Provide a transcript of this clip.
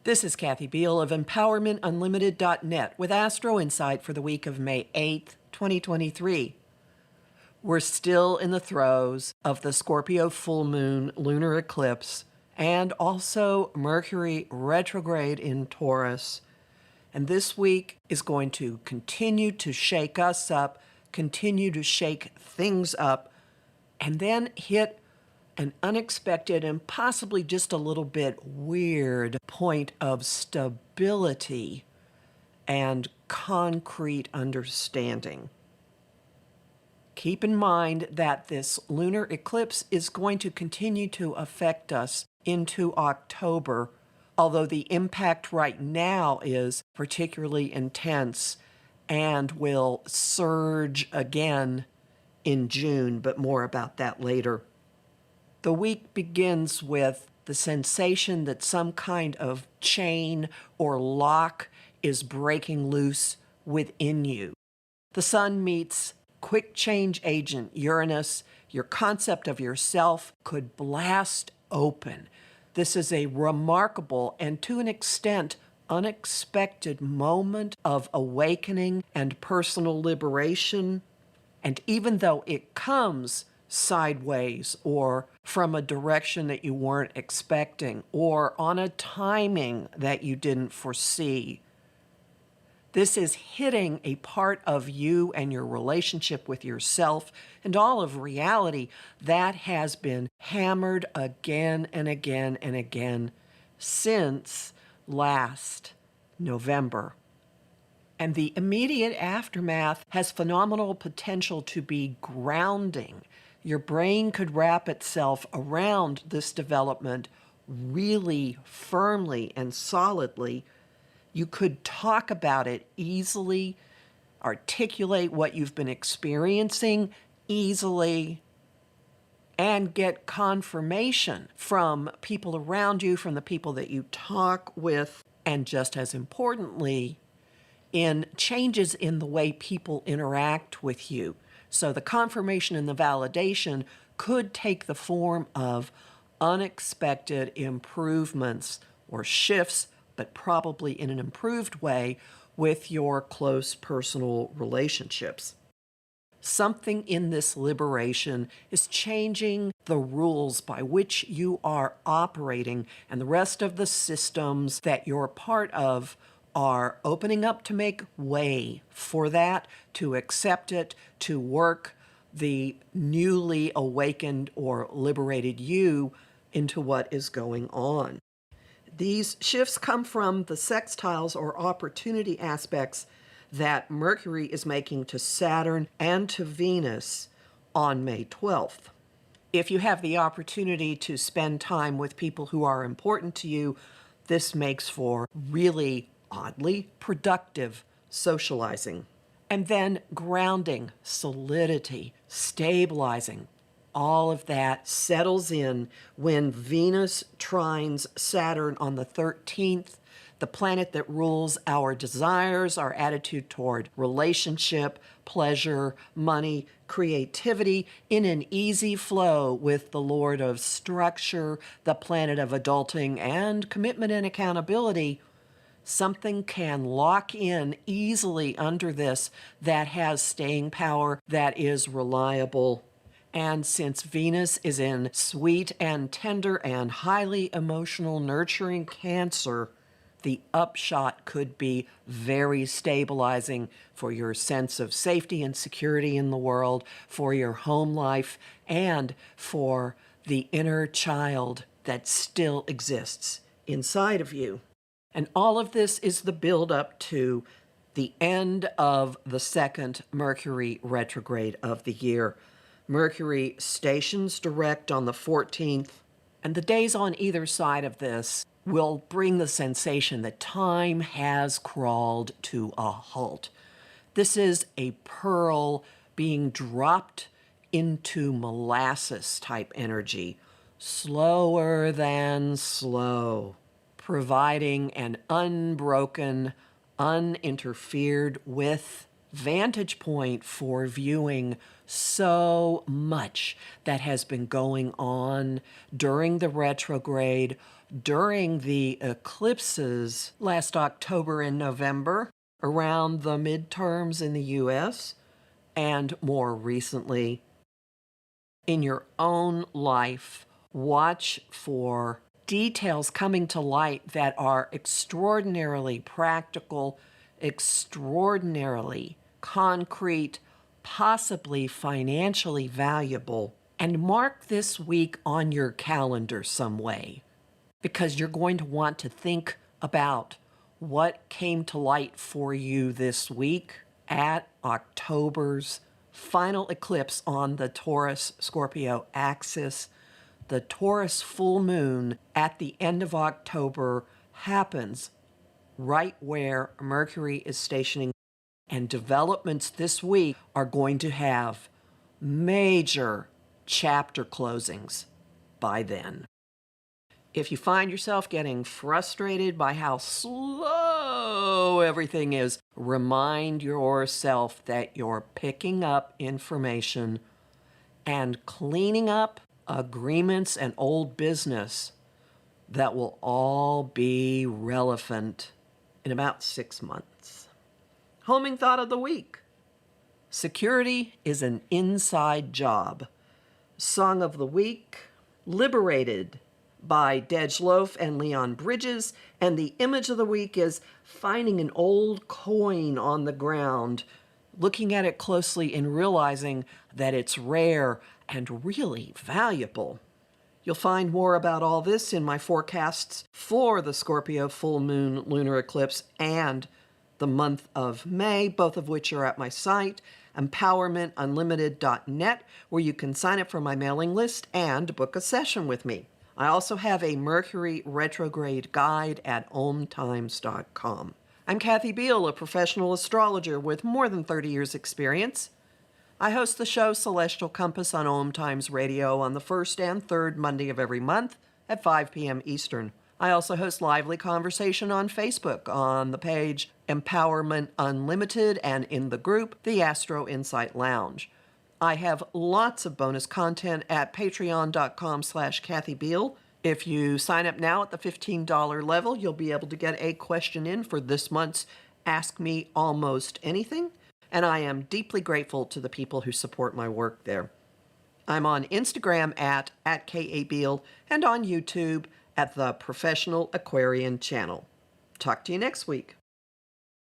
This is Kathy Biehl of EmpowermentUnlimited.net with Astro Insight for the week of May 8th, 2023. We're still in the throes of the Scorpio full moon lunar eclipse and also Mercury retrograde in Taurus. And this week is going to continue to shake us up, continue to shake things up, and then hit an unexpected and possibly just a little bit weird point of stability and concrete understanding. Keep in mind that this lunar eclipse is going to continue to affect us into October, although the impact right now is particularly intense and will surge again in June, but more about that later. The week begins with the sensation that some kind of chain or lock is breaking loose within you. The sun meets quick change agent Uranus. Your concept of yourself could blast open. This is a remarkable and to an extent unexpected moment of awakening and personal liberation. And even though it comes sideways or from a direction that you weren't expecting or on a timing that you didn't foresee, this is hitting a part of you and your relationship with yourself and all of reality that has been hammered again and again and again since last November. And the immediate aftermath has phenomenal potential to be grounding. Your brain could wrap itself around this development really firmly and solidly. You could talk about it easily, articulate what you've been experiencing easily, and get confirmation from people around you, from the people that you talk with, and just as importantly, in changes in the way people interact with you. So the confirmation and the validation could take the form of unexpected improvements or shifts, but probably in an improved way with your close personal relationships. Something in this liberation is changing the rules by which you are operating, and the rest of the systems that you're part of are opening up to make way for that, to accept it, to work the newly awakened or liberated you into what is going on. These shifts come from the sextiles or opportunity aspects that Mercury is making to Saturn and to Venus on May 12th. If you have the opportunity to spend time with people who are important to you, this makes for really oddly productive socializing. And then grounding, solidity, stabilizing, all of that settles in when Venus trines Saturn on the 13th, the planet that rules our desires, our attitude toward relationship, pleasure, money, creativity, in an easy flow with the Lord of structure, the planet of adulting and commitment and accountability. Something can lock in easily under this that has staying power, that is reliable. And since Venus is in sweet and tender and highly emotional, nurturing Cancer, the upshot could be very stabilizing for your sense of safety and security in the world, for your home life, and for the inner child that still exists inside of you. And all of this is the build-up to the end of the second Mercury retrograde of the year. Mercury stations direct on the 14th, and the days on either side of this will bring the sensation that time has crawled to a halt. This is a pearl being dropped into molasses type energy, slower than slow, providing an unbroken, uninterfered with vantage point for viewing so much that has been going on during the retrograde during the eclipses last October and November, around the midterms in the U.S., and more recently in your own life. Watch for details coming to light that are extraordinarily practical, extraordinarily concrete, possibly financially valuable, and mark this week on your calendar some way, because you're going to want to think about what came to light for you this week at October's final eclipse on the Taurus-Scorpio axis. The Taurus full moon at the end of October happens right where Mercury is stationing, and developments this week are going to have major chapter closings by then. If you find yourself getting frustrated by how slow everything is, remind yourself that you're picking up information and cleaning up agreements and old business that will all be relevant in about 6 months. Homing thought of the week. Security is an inside job. Song of the week, Liberated by Dej Loaf and Leon Bridges, and the image of the week is finding an old coin on the ground, looking at it closely and realizing that it's rare and really valuable. You'll find more about all this in my forecasts for the Scorpio full moon lunar eclipse and the month of May, both of which are at my site, empowermentunlimited.net, where you can sign up for my mailing list and book a session with me. I also have a Mercury retrograde guide at omtimes.com. I'm Kathy Biehl, a professional astrologer with more than 30 years' experience. I host the show Celestial Compass on Om Times Radio on the first and third Monday of every month at 5 p.m. Eastern. I also host lively conversation on Facebook on the page Empowerment Unlimited and in the group The Astro Insight Lounge. I have lots of bonus content at patreon.com/Kathy Biehl. If you sign up now at the $15 level, you'll be able to get a question in for this month's Ask Me Almost Anything, and I am deeply grateful to the people who support my work there. I'm on Instagram at @KABiehl and on YouTube at the Professional Aquarian Channel. Talk to you next week.